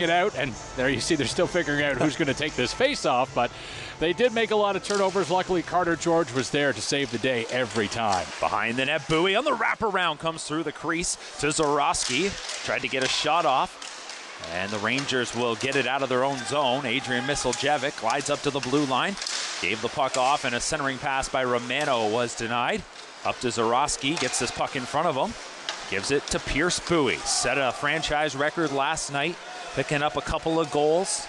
it out, and there you see they're still figuring out who's going to take this face-off, but they did make a lot of turnovers. Luckily, Carter George was there to save the day every time. Behind the net, Bowie on the wraparound comes through the crease to Zorowski. Tried to get a shot off, and the Rangers will get it out of their own zone. Adrian Misiljevic glides up to the blue line, gave the puck off, and a centering pass by Romano was denied. Up to Zorowski, gets this puck in front of him, gives it to Pierce Bowie. Set a franchise record last night, picking up a couple of goals.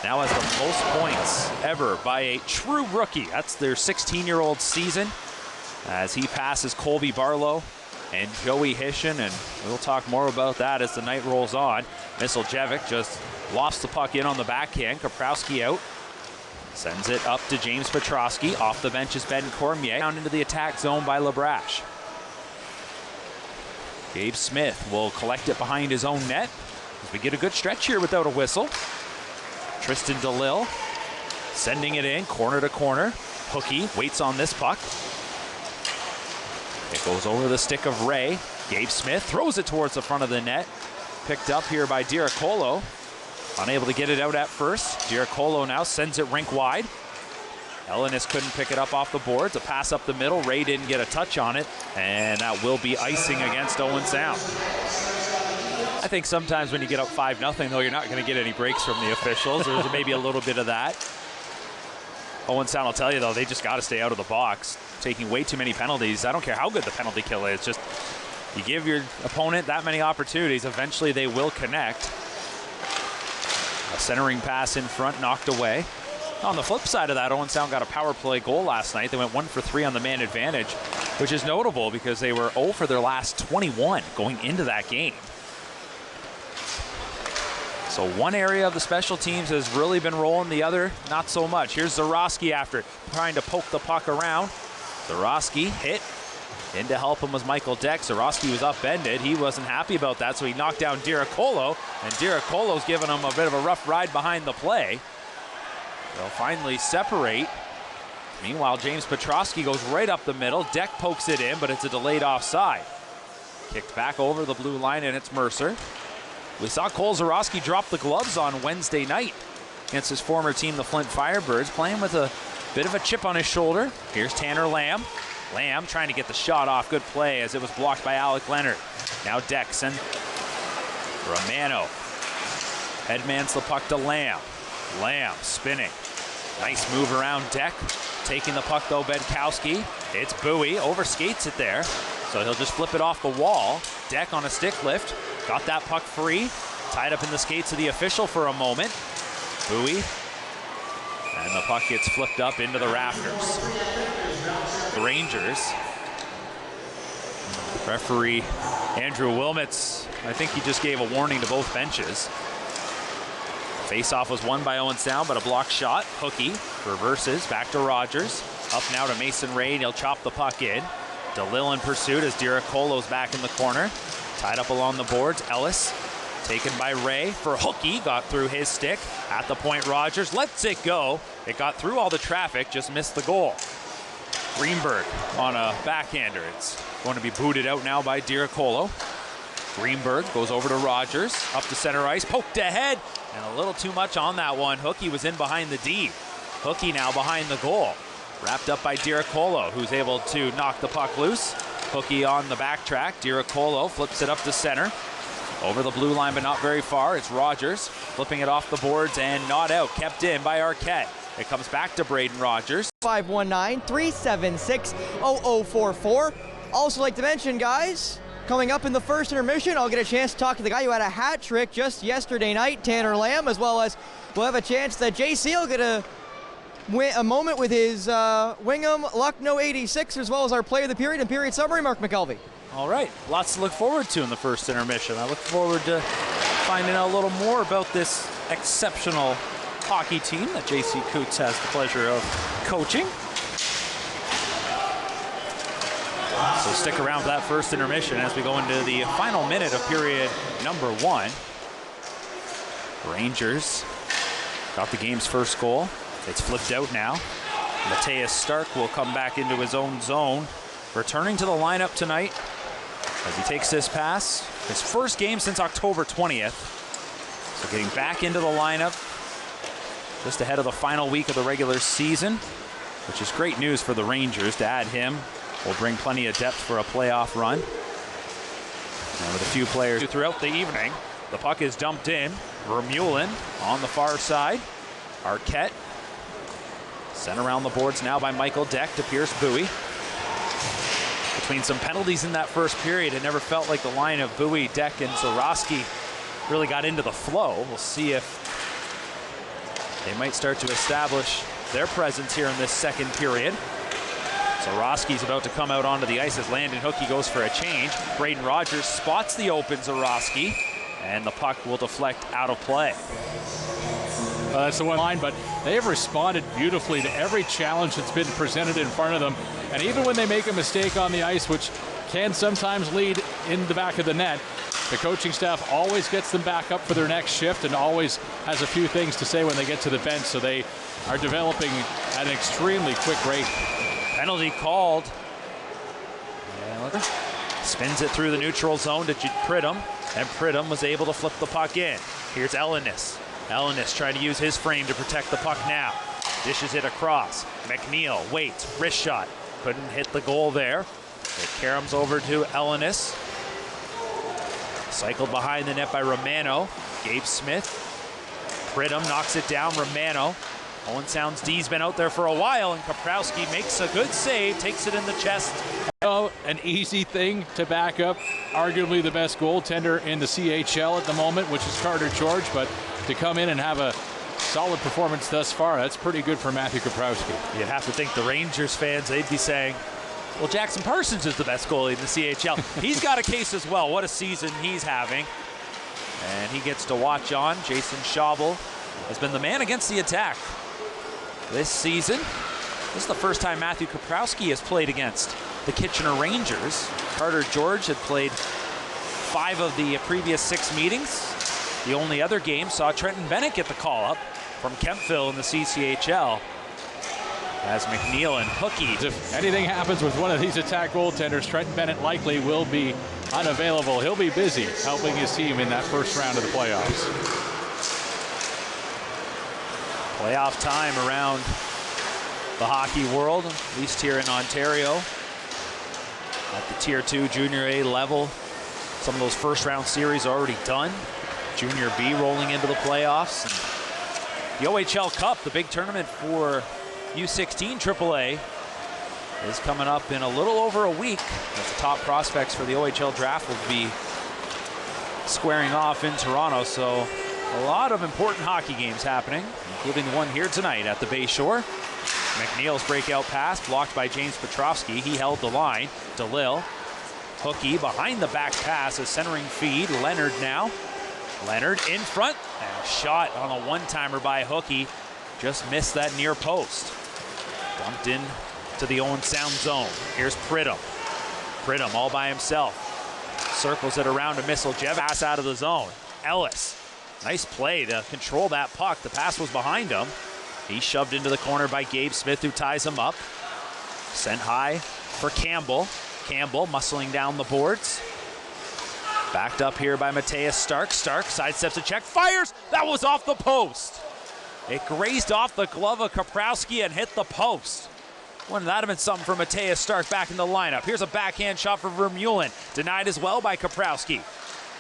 Now has the most points ever by a true rookie. That's their 16-year-old season, as he passes Colby Barlow and Joey Hishin, and we'll talk more about that as the night rolls on. Misiljevic just lofts the puck in on the backhand. Kaprowski out. Sends it up to James Petrosky. Off the bench is Ben Cormier. Down into the attack zone by Labrache. Gabe Smith will collect it behind his own net. We get a good stretch here without a whistle. Tristan DeLille sending it in, corner to corner. Hookie waits on this puck. It goes over the stick of Ray. Gabe Smith throws it towards the front of the net. Picked up here by Diracolo. Unable to get it out at first. Diracolo now sends it rink wide. Ellenis couldn't pick it up off the boards. A pass up the middle. Ray didn't get a touch on it, and that will be icing against Owen Sound. I think sometimes when you get up 5-0, though, you're not going to get any breaks from the officials. There's maybe a little bit of that. Owen Sound will tell you, though, they just got to stay out of the box. Taking way too many penalties. I don't care how good the penalty kill is. Just you give your opponent that many opportunities, eventually they will connect. A centering pass in front, knocked away. On the flip side of that, Owen Sound got a power play goal last night. They went 1 for 3 on the man advantage, which is notable because they were 0 for their last 21 going into that game. So one area of the special teams has really been rolling, the other not so much. Here's Zorowski after it, trying to poke the puck around. Zorowski hit. In to help him was Michael Deck. Zorowski was upended. He wasn't happy about that, so he knocked down Diracolo, and Diracolo's giving him a bit of a rough ride behind the play. They'll finally separate. Meanwhile, James Petrosky goes right up the middle. Deck pokes it in, but it's a delayed offside. Kicked back over the blue line, and it's Mercer. We saw Cole Zorowski drop the gloves on Wednesday night against his former team, the Flint Firebirds, playing with a bit of a chip on his shoulder. Here's Tanner Lamb. Lamb trying to get the shot off. Good play as it was blocked by Alec Leonard. Now Dexon. Romano. Headmans the puck to Lamb. Lamb spinning. Nice move around Deck. Taking the puck though, Benkowski. It's Bowie. Overskates it there. So he'll just flip it off the wall. Deck on a stick lift. Got that puck free. Tied up in the skates of the official for a moment. Bowie. And the puck gets flipped up into the rafters. The Rangers. Referee Andrew Wilmotz, I think he just gave a warning to both benches. Face-off was won by Owen Sound, but a block shot. Hookie reverses back to Rogers. Up now to Mason Ray, and he'll chop the puck in. DeLille in pursuit as Diracolo's back in the corner. Tied up along the boards. Ellis taken by Ray for Hookie. Got through his stick. At the point, Rogers lets it go. It got through all the traffic, just missed the goal. Greenberg on a backhander. It's going to be booted out now by Diracolo. Greenberg goes over to Rogers. Up to center ice. Poked ahead. And a little too much on that one. Hookie was in behind the D. Hookie now behind the goal. Wrapped up by Diracolo, who's able to knock the puck loose. Hookie on the backtrack. Diracolo flips it up to center. Over the blue line, but not very far. It's Rogers flipping it off the boards and not out. Kept in by Arquette. It comes back to Braden Rogers. 519-376-0044. Also like to mention, guys, coming up in the first intermission, I'll get a chance to talk to the guy who had a hat trick just yesterday night, Tanner Lamb, as well as we'll have a chance that JC will get a moment with his Wingham Lucknow 86, as well as our player of the period and period summary, Mark McKelvey. All right, lots to look forward to in the first intermission. I look forward to finding out a little more about this exceptional hockey team that JC Coots has the pleasure of coaching. So stick around for that first intermission as we go into the final minute of period number 1. Rangers got the game's first goal. It's flipped out now. Matthias Stark will come back into his own zone. Returning to the lineup tonight as he takes this pass. His first game since October 20th. So getting back into the lineup just ahead of the final week of the regular season, which is great news for the Rangers. To add him will bring plenty of depth for a playoff run. And with a few players throughout the evening, the puck is dumped in. Vermeulen on the far side. Arquette sent around the boards now by Michael Deck to Pierce Buoy. Between some penalties in that first period, it never felt like the line of Buoy, Deck, and Zoroski really got into the flow. We'll see if they might start to establish their presence here in this second period. Zoroski's about to come out onto the ice as Landon Hookey goes for a change. Braden Rogers spots the open Zoroski, and the puck will deflect out of play. That's the one line, but they have responded beautifully to every challenge that's been presented in front of them. And even when they make a mistake on the ice, which can sometimes lead in the back of the net, the coaching staff always gets them back up for their next shift and always has a few things to say when they get to the bench. So they are developing at an extremely quick rate. Penalty called. Spins it through the neutral zone to Pridham, and Pridham was able to flip the puck in. Here's Ellenis. Ellenis trying to use his frame to protect the puck now. Dishes it across. MacNiel waits, wrist shot. Couldn't hit the goal there. It caroms over to Ellenis. Cycled behind the net by Romano. Gabe Smith. Pridham knocks it down. Romano. Owen Sound's D's been out there for a while, and Kaprowski makes a good save, takes it in the chest. An easy thing to back up arguably the best goaltender in the CHL at the moment, which is Carter George, but to come in and have a solid performance thus far, that's pretty good for Matthew Kaprowski. You'd have to think the Rangers fans, they'd be saying, well, Jackson Parsons is the best goalie in the CHL. He's got a case as well. What a season he's having. And he gets to watch on. Jason Schabel has been the man against the attack this season. This is the first time Matthew Kaprowski has played against the Kitchener Rangers. Carter George had played 5 of the previous 6 meetings. The only other game saw Trenton Bennett get the call up from Kempville in the CCHL. As MacNiel and Hookey. If anything happens with one of these attack goaltenders, Trenton Bennett likely will be unavailable. He'll be busy helping his team in that first round of the playoffs. Playoff time around the hockey world, at least here in Ontario. At the Tier 2 Junior A level, some of those first round series are already done. Junior B rolling into the playoffs. And the OHL Cup, the big tournament for U16 AAA, is coming up in a little over a week, as the top prospects for the OHL Draft will be squaring off in Toronto. So a lot of important hockey games happening, including the one here tonight at the Bay Shore. MacNeil's breakout pass blocked by James Petrovsky. He held the line. DeLille. Hookey behind the back pass, a centering feed. Leonard now. Leonard in front. And a shot on a one-timer by Hookey. Just missed that near post. Dumped in to the Owen Sound zone. Here's Pridham. Pridham all by himself. Circles it around to Misseljev. Pass out of the zone. Ellis. Nice play to control that puck. The pass was behind him. He's shoved into the corner by Gabe Smith, who ties him up. Sent high for Campbell. Campbell muscling down the boards. Backed up here by Matthias Stark. Stark sidesteps a check, fires! That was off the post. It grazed off the glove of Kaprowski and hit the post. Wouldn't that have been something for Matthias Stark back in the lineup? Here's a backhand shot for Vermeulen. Denied as well by Kaprowski.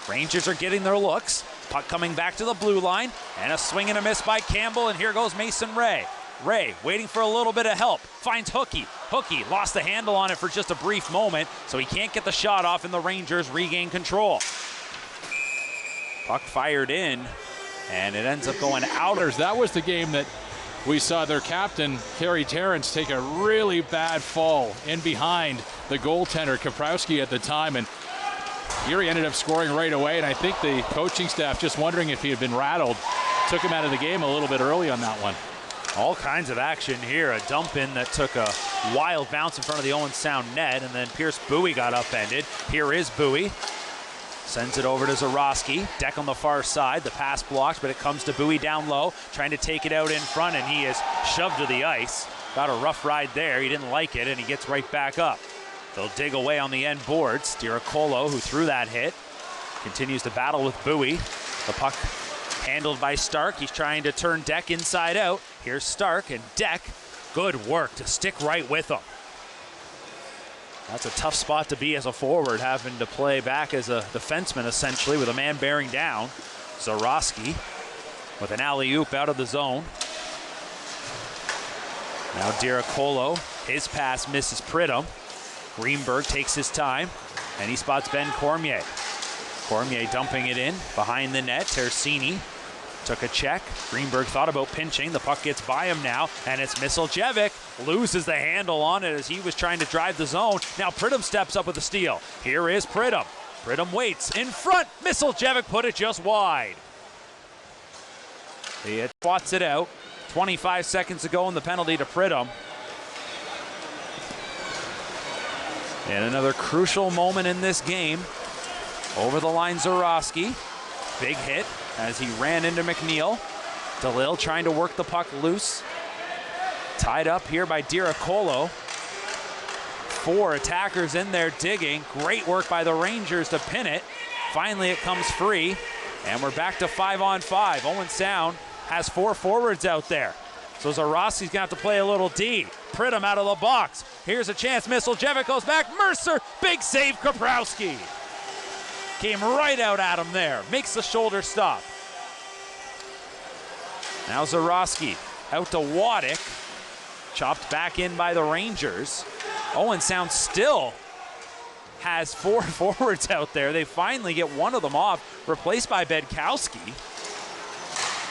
Rangers are getting their looks. Puck coming back to the blue line. And a swing and a miss by Campbell. And here goes Mason Ray. Ray waiting for a little bit of help. Finds Hookey. Hookey lost the handle on it for just a brief moment, so he can't get the shot off, and the Rangers regain control. Puck fired in, and it ends up going out. That was the game that we saw their captain, Kerry Terrence, take a really bad fall in behind the goaltender, Kaprowski, at the time. And here he ended up scoring right away, and I think the coaching staff, just wondering if he had been rattled, took him out of the game a little bit early on that one. All kinds of action here. A dump in that took a wild bounce in front of the Owen Sound net, and then Pierce Buoy got upended. Here is Buoy. Sends it over to Zoroski. Deck on the far side. The pass blocked, but it comes to Buoy down low, trying to take it out in front, and he is shoved to the ice. Got a rough ride there. He didn't like it, and he gets right back up. They'll dig away on the end boards. Diracolo, who threw that hit, continues to battle with Buoy. The puck Handled by Stark. He's trying to turn Deck inside out. Here's Stark, and Deck, good work to stick right with him. That's a tough spot to be as a forward, having to play back as a defenseman, essentially, with a man bearing down. Zarowski with an alley-oop out of the zone. Now Diracolo, his pass misses Pridham. Greenberg takes his time, and he spots Ben Cormier. Cormier dumping it in behind the net. Tersini took a check. Greenberg thought about pinching. The puck gets by him now, and it's Miseljevic. Loses the handle on it as he was trying to drive the zone. Now Pridham steps up with a steal. Here is Pridham. Pridham waits in front. Miseljevic put it just wide. He swats it out. 25 seconds to go in the penalty to Pridham. And another crucial moment in this game. Over the line, Zarowski. Big hit as he ran into MacNiel. DeLille trying to work the puck loose. Tied up here by Diracolo. 4 attackers in there digging. Great work by the Rangers to pin it. Finally, it comes free. And we're back to 5-on-5. Owen Sound has 4 forwards out there. So Zarowski's gonna have to play a little D. Pridham out of the box. Here's a chance. Miseljevic goes back. Mercer, big save. Kaprowski came right out at him there. Makes the shoulder stop. Now Zarowski out to Waddick. Chopped back in by the Rangers. Owen Sound still has 4 forwards out there. They finally get one of them off, replaced by Bedkowski.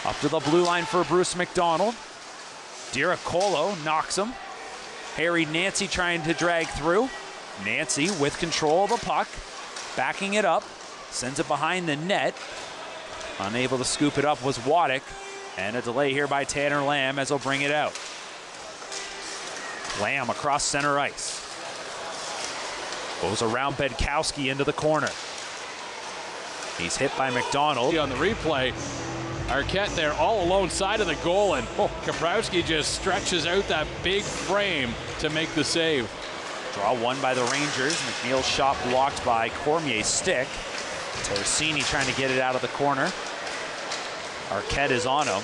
Up to the blue line for Bruce McDonald. Diracolo knocks him. Harry Nancy trying to drag through. Nancy with control of the puck. Backing it up. Sends it behind the net. Unable to scoop it up was Waddick. And a delay here by Tanner Lamb as he'll bring it out. Lamb across center ice. Goes around Bedkowski into the corner. He's hit by McDonald. On the replay, Arquette there all alone side of the goal, and Kaprowski just stretches out that big frame to make the save. Draw one by the Rangers. MacNiel's shot blocked by Cormier's stick. Tersini trying to get it out of the corner. Arquette is on him.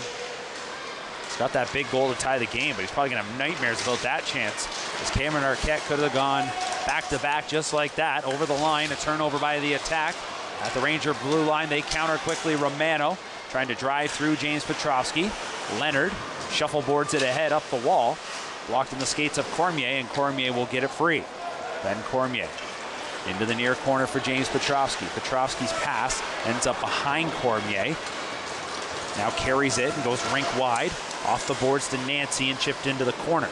He's got that big goal to tie the game, but he's probably going to have nightmares about that chance, as Cameron Arquette could have gone back-to-back just like that. Over the line, a turnover by the attack. At the Ranger blue line, they counter quickly. Romano trying to drive through James Petrovsky. Leonard shuffleboards it ahead up the wall. Blocked in the skates of Cormier, and Cormier will get it free. Ben Cormier into the near corner for James Petrovsky. Petrovsky's pass ends up behind Cormier. Now carries it and goes rink wide. Off the boards to Nancy and chipped into the corner.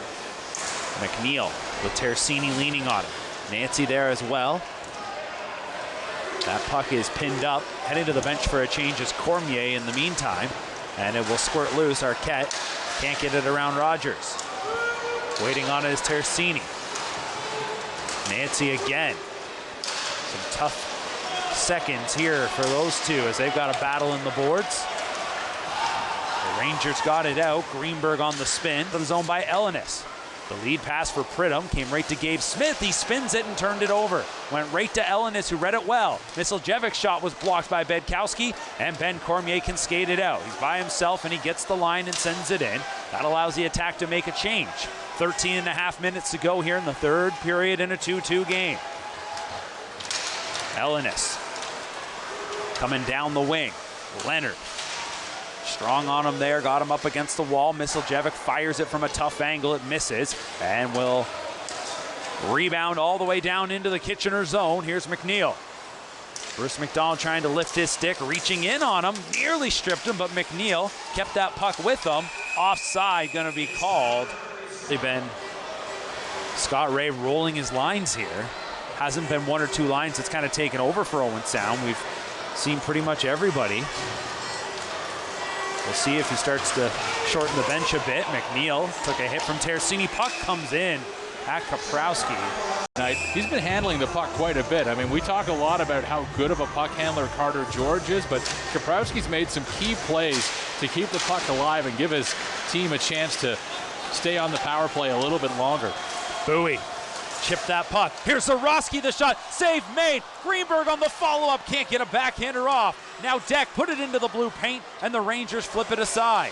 MacNiel with Tersini leaning on him. Nancy there as well. That puck is pinned up. Heading to the bench for a change is Cormier in the meantime. And it will squirt loose. Arquette can't get it around Rogers. Waiting on it is Tersini. Nancy again. Some tough seconds here for those two as they've got a battle in the boards. The Rangers got it out. Greenberg on the spin to the zone by Ellenis. The lead pass for Pridham came right to Gabe Smith. He spins it and turned it over. Went right to Ellenis, who read it well. Miseljevic's shot was blocked by Bedkowski, and Ben Cormier can skate it out. He's by himself, and he gets the line and sends it in. That allows the attack to make a change. 13.5 minutes to go here in the third period in a 2-2 game. Ellenis coming down the wing. Leonard strong on him there, got him up against the wall. Miseljevic fires it from a tough angle. It misses and will rebound all the way down into the Kitchener zone. Here's MacNiel. Bruce McDonald trying to lift his stick, reaching in on him, nearly stripped him, but MacNiel kept that puck with him. Offside going to be called. They've been Scott Ray rolling his lines here. Hasn't been one or two lines that's kind of taken over for Owen Sound. We've seen pretty much everybody. We'll see if he starts to shorten the bench a bit. MacNiel took a hit from Tersini. Puck comes in at Kaprowski. He's been handling the puck quite a bit. I mean, we talk a lot about how good of a puck handler Carter George is, but Kaprowski's made some key plays to keep the puck alive and give his team a chance to stay on the power play a little bit longer. Bowie chipped that puck. Here's Zarowski, the shot. Save made. Greenberg on the follow-up. Can't get a backhander off. Now Deck put it into the blue paint, and the Rangers flip it aside.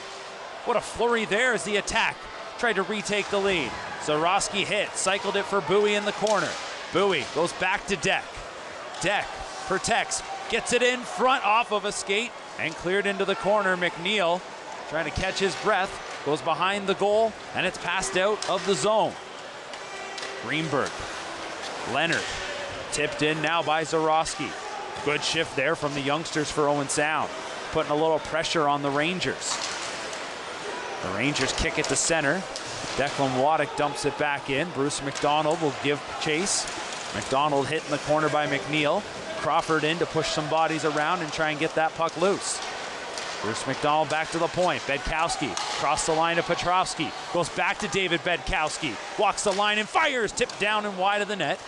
What a flurry there as the attack tried to retake the lead. Zarowski hit, cycled it for Bowie in the corner. Bowie goes back to Deck. Deck protects, gets it in front off of a skate, and cleared into the corner. MacNiel trying to catch his breath, goes behind the goal, and it's passed out of the zone. Greenberg, Leonard, tipped in now by Zarowski. Good shift there from the youngsters for Owen Sound, putting a little pressure on the Rangers. The Rangers kick it to center. Declan Waddick dumps it back in. Bruce McDonald will give chase. McDonald hit in the corner by MacNiel. Crawford in to push some bodies around and try and get that puck loose. Bruce McDonald back to the point. Bedkowski across the line to Petrovsky. Goes back to David Bedkowski. Walks the line and fires. Tipped down and wide of the net.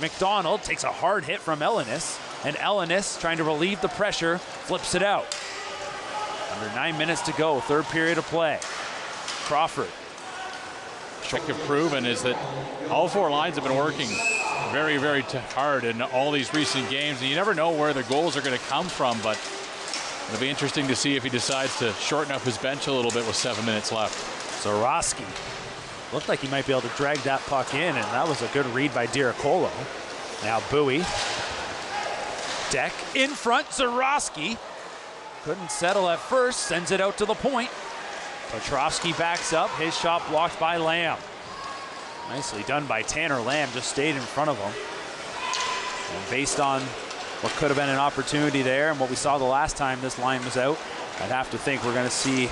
McDonald takes a hard hit from Ellenis. And Ellenis, trying to relieve the pressure, flips it out. Under 9 minutes to go, third period of play. Crawford. What have proven is that all four lines have been working very, very hard in all these recent games. And you never know where the goals are going to come from, but it'll be interesting to see if he decides to shorten up his bench a little bit with 7 minutes left. Zarowski looked like he might be able to drag that puck in, and that was a good read by Diricolo. Now Bowie. Deck in front. Zarowski couldn't settle at first, sends it out to the point. Petrovsky backs up, his shot blocked by Lamb. Nicely done by Tanner Lamb, just stayed in front of him. And based on what could have been an opportunity there and what we saw the last time this line was out, I'd have to think we're going to see a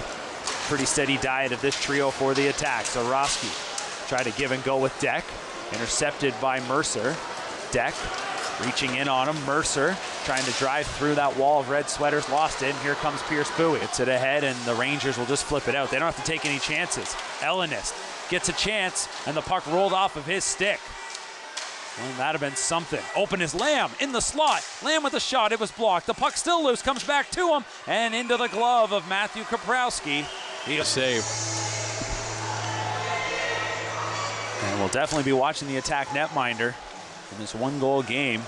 pretty steady diet of this trio for the attack. Zarowski tried to give and go with Deck, intercepted by Mercer. Deck reaching in on him. Mercer trying to drive through that wall of red sweaters, lost it, and here comes Pierce Bowie. Gets it ahead, and the Rangers will just flip it out. They don't have to take any chances. Ellenis gets a chance, and the puck rolled off of his stick. Well, that'd have been something. Open is Lamb in the slot. Lamb with a shot, it was blocked. The puck still loose, comes back to him, and into the glove of Matthew Kaprowski. He'll save. And we'll definitely be watching the attack netminder in this one-goal game.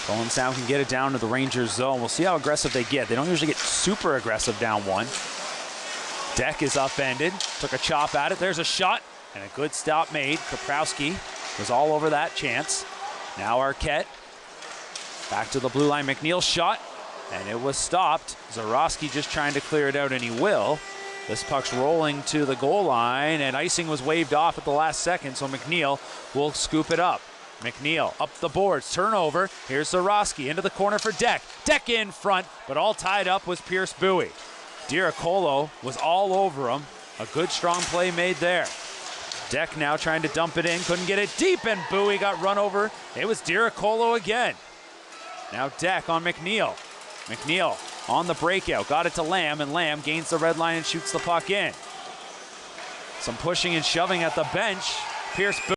Owen Sound can get it down to the Rangers zone. We'll see how aggressive they get. They don't usually get super aggressive down one. Deck is upended, took a chop at it. There's a shot, and a good stop made. Kaprowski was all over that chance. Now Arquette, back to the blue line. MacNiel shot, and it was stopped. Zarowski just trying to clear it out, and he will. This puck's rolling to the goal line, and icing was waved off at the last second, so MacNiel will scoop it up. MacNiel up the boards, turnover. Here's Zarowski into the corner for Deck. Deck in front, but all tied up was Pierce Bowie. Diricolo was all over him. A good, strong play made there. Deck now trying to dump it in, couldn't get it deep, and Bowie got run over. It was Diricolo again. Now Deck on MacNiel. MacNiel on the breakout, got it to Lamb, and Lamb gains the red line and shoots the puck in. Some pushing and shoving at the bench. Pierce Bowie